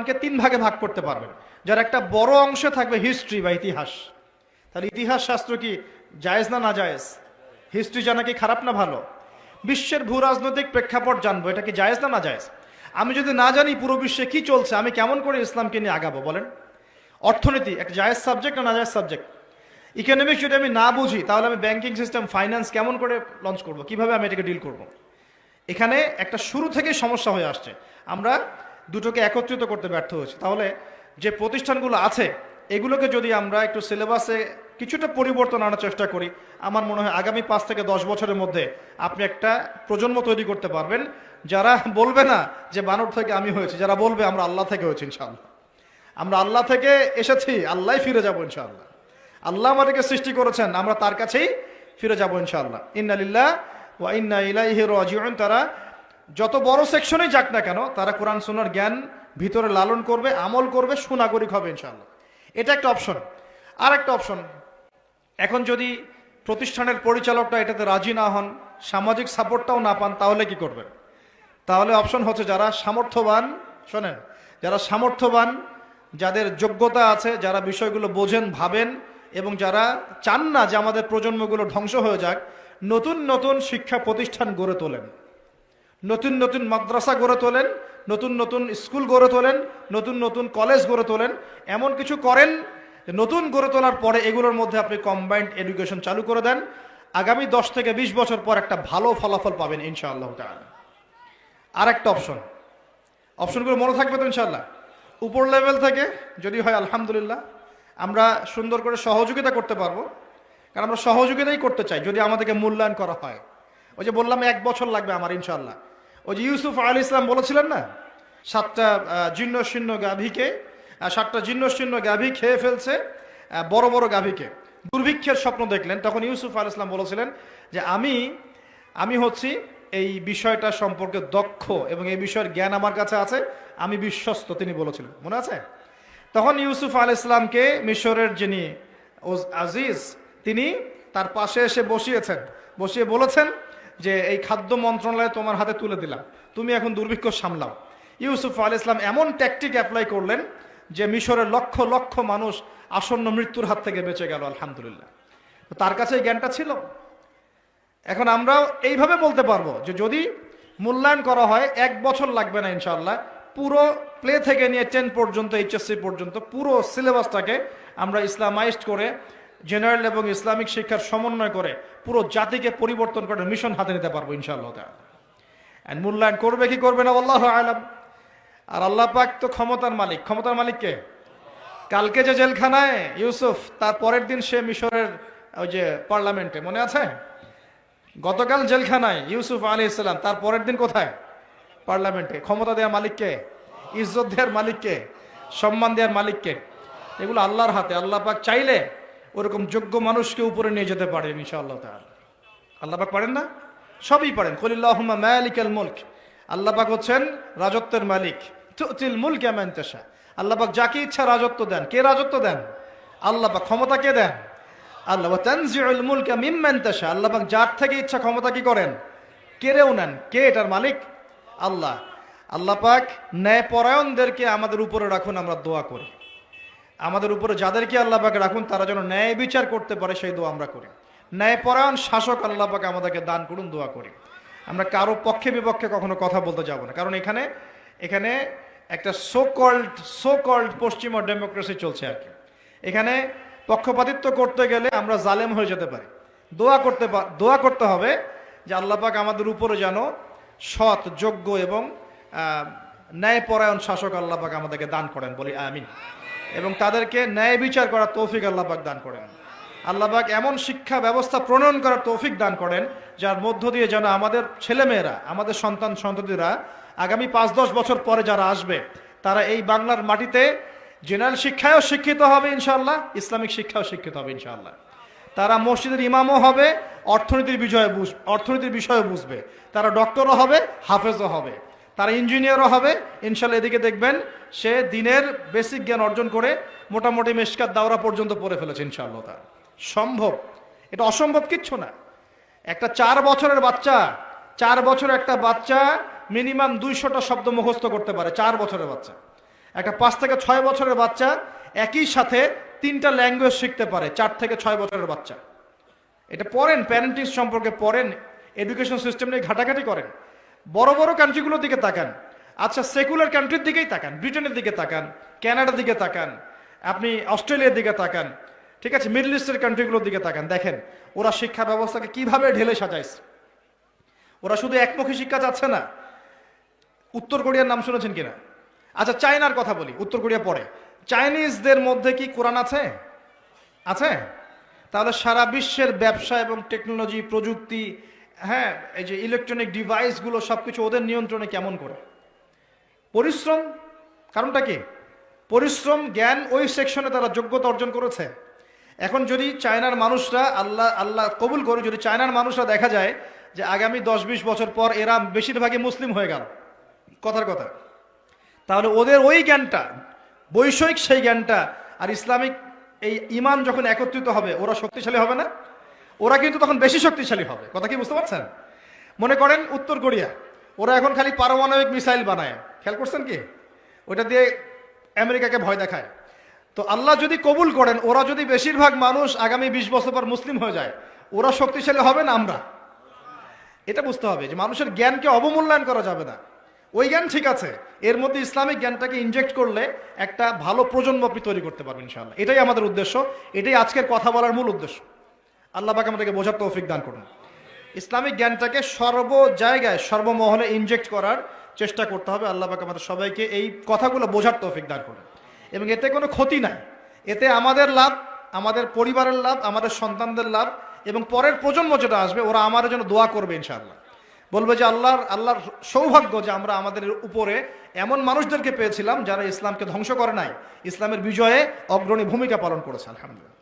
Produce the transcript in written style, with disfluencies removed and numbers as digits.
কোরআনকে 3 ভাগে ভাগ করতে পারবেন, যার একটা বড় অংশে থাকবে হিস্ট্রি বা ইতিহাস। তাহলে ইতিহাস শাস্ত্র কি জায়েজ না জায়েজ? হিস্ট্রি জানা কি খারাপ না ভালো? বিশ্বের ভূ রাজনৈতিক প্রেক্ষাপট জানবো, এটা কি জায়েজ না জায়েজ? আমি যদি না জানি পুরো বিশ্বে কি চলছে, আমি কেমন করে ইসলামকে নিয়ে আগাবো বলেন? অর্থনীতি একটা জায়েজ সাবজেক্ট না জায়েজ সাবজেক্ট? ইকোনমিক্স যদি আমি না বুঝি, তাহলে আমি ব্যাংকিং সিস্টেম, ফাইন্যান্স কেমন করে লঞ্চ করব, কিভাবে আমি এটাকে ডিল করব? এখানে একটা শুরু থেকে সমস্যা হয়ে আসছে, আমরা দুটোকে একত্রিত করতে ব্যর্থ হয়েছি। তাহলে যে প্রতিষ্ঠানগুলো আছে এগুলোকে যদি আমরা একটু সিলেবাসে কিছুটা পরিবর্তন আনার চেষ্টা করি, আমার মনে হয় আগামী 5 থেকে 10 বছরের মধ্যে আপনি একটা প্রজন্ম তৈরি করতে পারবেন, যারা বলবে না যে বানর থেকে আমি হয়েছি, যারা বলবে আমরা আল্লাহ থেকে হয়েছি ইনশাআল্লাহ, আমরা আল্লাহ থেকে এসেছি, আল্লাহ ফিরে যাবো ইনশাআল্লাহ। আল্লাহ আমাদেরকে সৃষ্টি করেছেন, আমরা তার কাছেই ফিরে যাবো ইনশাআল্লাহ। ইন্না লিল্লাহ ওয়া ইন্না ইলাইহি রাজিউন। তারা যত বড় সেকশনেই যাক না কেন, তারা কোরআন সুন্নাহর জ্ঞান ভিতরে লালন করবে, আমল করবে, সুনাগরিক হবে ইনশাআল্লাহ। এটা একটা অপশন। আর একটা অপশন, এখন যদি প্রতিষ্ঠানের পরিচালকরা এটাতে রাজি না হন, সামাজিক সাপোর্টটাও না পান, তাহলে কি করবেন? তাহলে অপশন হচ্ছে যারা সামর্থ্যবান, শোনেন, যারা সামর্থ্যবান, যাদের যোগ্যতা আছে, যারা বিষয়গুলো বোঝেন, ভাবেন এবং যারা চান না যে আমাদের প্রজন্মগুলো ধ্বংস হয়ে যাক, নতুন নতুন শিক্ষা প্রতিষ্ঠান গড়ে তোলেন, নতুন নতুন মাদ্রাসা গড়ে তোলেন, নতুন নতুন স্কুল গড়ে তোলেন, নতুন নতুন কলেজ গড়ে তোলেন, এমন কিছু করেন নতুন গড়ে তোলার পরে এগুলোর মধ্যে আপনি কম্বাইন্ড এডুকেশন চালু করে দেন। আগামী 10 থেকে 20 বছর পর একটা ভালো ফলাফল পাবেন ইনশাআল্লাহ তাআলা। আর একটা অপশন, অপশনগুলো মনে থাকবে তো ইনশাআল্লাহ। উপর লেভেল থেকে যদি হয় আলহামদুলিল্লাহ, আমরা সুন্দর করে সহযোগিতা করতে পারবো, কারণ আমরা সহযোগিতাই করতে চাই যদি আমাদেরকে মূল্যায়ন করা হয়। ওই যে বললাম 1 বছর লাগবে আমার ইনশাআল্লাহ। ওই যে ইউসুফ আলাইহিস সালাম বলেছিলেন না, 7টা জীর্ণশীর্ণ গাভীকে, 7টা জীর্ণশীর্ণ গাভী খেয়ে ফেলছে বড় বড় গাভীকে, দুর্ভিক্ষের স্বপ্ন দেখলেন। তখন ইউসুফ আলাইহিস সালাম বলেছিলেন যে আমি হচ্ছি এই বিষয়টা সম্পর্কে দক্ষ এবং এই বিষয়ের জ্ঞান আমার কাছে আছে, আমি বিশ্বস্ত, তিনি বলেছিলেন, মনে আছে? তখন ইউসুফ আলাইহিস সালামকে মিশরের যিনি আজিজ, তিনি তার পাশে এসে বসিয়ে বলেছেন যে এই খাদ্য মন্ত্রণালয় তোমার হাতে তুলে দিলাম, তুমি এখন দুর্ভিক্ষ সামলাও। ইউসুফ আলাইহিস সালাম এমন ট্যাকটিক অ্যাপ্লাই করলেন যে মিশরের লক্ষ লক্ষ মানুষ আসন্ন মৃত্যুর হাত থেকে বেঁচে গেল আলহামদুলিল্লাহ। তার কাছে এই জ্ঞানটা ছিল। এখন আমরাও এইভাবে বলতে পারবো যে যদি মূল্যায়ন করা হয় 1 বছর লাগবে না ইনশাআল্লাহ, পুরো প্লে থেকে নিয়ে 10 পর্যন্ত, এইচএসসি পর্যন্ত পুরো সিলেবাসটাকে আমরা ইসলামাইজড করে, জেনারেল এবং ইসলামিক শিক্ষার সমন্বয় করে পুরো জাতিকে পরিবর্তন করে মিশন হাতে নিতে পারবো ইনশাআল্লাহ তাআলা। এন্ড মূল্যায়ন করবে কি করবে না আল্লাহু আ'লাম। আর আল্লাহ পাক তো ক্ষমতার মালিক। ক্ষমতার মালিক কে? কালকে যে জেলখানায় ইউসুফ, তার পরের দিন সে মিশরের ওই যে পার্লামেন্টে, মনে আছে? গতকাল জেলখানায় ইউসুফ আলাইহিস সালাম, তার পরের দিন কোথায়? পার্লামেন্টে। ক্ষমতা দেওয়ার মালিক কে? ইজ্জত দেওয়ার মালিক কে? সম্মান দেওয়ার মালিক কে? এগুলো আল্লাহর হাতে। আল্লাহ পাক চাইলে ওরকম যোগ্য মানুষকে উপরে নিয়ে যেতে পারেন ইনশাআল্লাহ তাআলা। আল্লাহ পাক পারেন না? সবই পারেন। কুলিল্লাহুম্মা মালিকাল মুলক, আল্লাহ পাক হচ্ছেন রাজত্বের মালিক। তুতিল মুলকা মান তাশা, আল্লাহ পাক যাকে ইচ্ছা রাজত্ব দেন। কে রাজত্ব দেন? আল্লাহ পাক। ক্ষমতা কে দেন? আল্লাহ। ওয়া তানজিউল মুলকা মিম্মান তাশা, আল্লাহ পাক যার থেকে ইচ্ছা ক্ষমতা কি করেন? কেড়েও নেন। কে এটার মালিক? আল্লাহ। আল্লাহ পাক ন্যায়পরায়ণদেরকে আমাদের উপরে রাখুন, আমরা দোয়া করি। আমাদের উপরে যাদেরকে আল্লাহ পাক রাখুন, তারা যেন ন্যায় বিচার করতে পারে, সেই দোয়া আমরা করি। ন্যায়পরায়ণ শাসক আল্লাহ পাক আমাদেরকে দান করুন, দোয়া করি। আমরা কারো পক্ষে বিপক্ষে কখনো কথা বলতে যাব না, কারণ এখানে একটা সো কল্ড পশ্চিমা ডেমোক্রেসি চলছে আর কি। এখানে পক্ষপাতিত্ব করতে গেলে আমরা জালেম হয়ে যেতে পারি। দোয়া করতে হবে যে আল্লাহ পাক আমাদের উপরে যেন সৎ, যোগ্য এবং ন্যায়পরায়ণ শাসক আল্লাহ পাক আমাদেরকে দান করেন, বলি আমিন। এবং তাদেরকে ন্যায় বিচার করার তৌফিক আল্লাহ পাক দান করেন। আল্লাহ পাক এমন শিক্ষা ব্যবস্থা প্রণয়ন করার তৌফিক দান করেন যার মধ্য দিয়ে যেন আমাদের ছেলেমেয়েরা, আমাদের সন্তান সন্ততিরা আগামী 5-10 বছর পরে যারা আসবে, তারা এই বাংলার মাটিতে জেনারেল শিক্ষায়ও শিক্ষিত হবে ইনশাআল্লাহ, ইসলামিক শিক্ষাও শিক্ষিত হবে ইনশাআল্লাহ। তারা মসজিদের ইমামও হবে, অর্থনীতির বিষয়ে বুঝবে। তারা ডক্টরও হবে, হাফেজও হবে, তারা ইঞ্জিনিয়ারও হবে ইনশাআল্লাহ। এদিকে দেখবেন সে দিনের বেসিক জ্ঞান অর্জন করে মোটামুটি মেশকাত দাওরা পর্যন্ত পড়ে ফেলেছে ইনশাআল্লাহ। তার সম্ভব, এটা অসম্ভব কিচ্ছু না। একটা 4 বছরের বাচ্চা, 4 বছরের একটা বাচ্চা মিনিমাম 200টা শব্দ মুখস্থ করতে পারে, 4 বছরের বাচ্চা। একটা 5 থেকে 6 বছরের বাচ্চা একই সাথে 3টা ল্যাঙ্গুয়েজ শিখতে পারে, 4 থেকে 6 বছরের বাচ্চা। এটা পড়েন, প্যারেন্টিং সম্পর্কে পড়েন, এডুকেশন সিস্টেম নিয়ে ঘাটাঘাটি করেন। বড় বড় কান্ট্রিগুলোর দিকে তাকান, আচ্ছা সেকুলার কান্ট্রির দিকেই তাকান, ব্রিটেনের দিকে তাকান, কানাডার দিকে তাকান, আপনি অস্ট্রেলিয়ার দিকে তাকান, ঠিক আছে, মিডল ইস্টের কান্ট্রিগুলোর দিকে তাকান, দেখেন ওরা শিক্ষা ব্যবস্থাকে কিভাবে ঢেলে সাজাইছে। ওরা শুধু একমুখী শিক্ষা চাচ্ছে না। উত্তর কোরিয়ার নাম শুনেছেন কিনা? আচ্ছা চায়নার কথা বলি, উত্তর কোরিয়া পরে। চাইনিজদের মধ্যে কি কোরআন আছে? আছে? তাহলে সারা বিশ্বের ব্যবসা এবং টেকনোলজি, প্রযুক্তি, হ্যাঁ, এই যে ইলেকট্রনিক ডিভাইসগুলো সবকিছু ওদের নিয়ন্ত্রণে কেমন করে? পরিশ্রম। কারণটা কি? পরিশ্রম, জ্ঞান, ওই সেকশনে তারা যোগ্যতা অর্জন করেছে। এখন যদি চায়নার মানুষরা, আল্লাহ কবুল করে, যদি চায়নার মানুষরা দেখা যায় যে আগামী 10-20 বছর পর এরা বেশিরভাগই মুসলিম হয়ে গেল, কথার কথা, তাহলে ওদের ওই জ্ঞানটা, বৈষয়িক সেই জ্ঞানটা আর ইসলামিক এই ইমান যখন একত্রিত হবে, ওরা শক্তিশালী হবে না? ওরা কিন্তু তখন বেশি শক্তিশালী হবে। কথা কি বুঝতে পারছেন? মনে করেন উত্তর কোরিয়া, ওরা এখন খালি পারমাণবিক মিসাইল বানায়, খেয়াল করছেন কি? ওটা দিয়ে আমেরিকাকে ভয় দেখায়। তো আল্লাহ যদি কবুল করেন, ওরা যদি বেশিরভাগ মানুষ আগামী 20 বছর পর মুসলিম হয়ে যায়, ওরা শক্তিশালী হবে না আমরা? এটা বুঝতে হবে যে মানুষের জ্ঞানকে অবমূল্যায়ন করা যাবে না। ওই জ্ঞান ঠিক আছে, এর মধ্যে ইসলামিক জ্ঞানটাকে ইনজেক্ট করলে একটা ভালো প্রজন্ম আপনি তৈরি করতে পারবেন ইনশাআল্লাহ। এটাই আমাদের উদ্দেশ্য, এটাই আজকের কথা বলার মূল উদ্দেশ্য। আল্লাহ পাক আমাদেরকে বোঝার তৌফিক দান করুন। ইসলামিক জ্ঞানটাকে সর্ব জায়গায়, সর্বমহলে ইনজেক্ট করার চেষ্টা করতে হবে। আল্লাহ পাক আমাদের সবাইকে এই কথাগুলো বোঝার তৌফিক দান করুন। এবং এতে কোনো ক্ষতি নাই, এতে আমাদের লাভ, আমাদের পরিবারের লাভ, আমাদের সন্তানদের লাভ, এবং পরের প্রজন্ম যেটা আসবে ওরা আমাদের জন্য দোয়া করবে ইনশাআল্লাহ। বলবে যে আল্লাহর সৌভাগ্য যে আমরা আমাদের উপরে এমন মানুষদেরকে পেয়েছিলাম যারা ইসলামকে ধ্বংস করে নাই, ইসলামের বিজয়ে অগ্রণী ভূমিকা পালন করেছে। আলহামদুলিল্লাহ।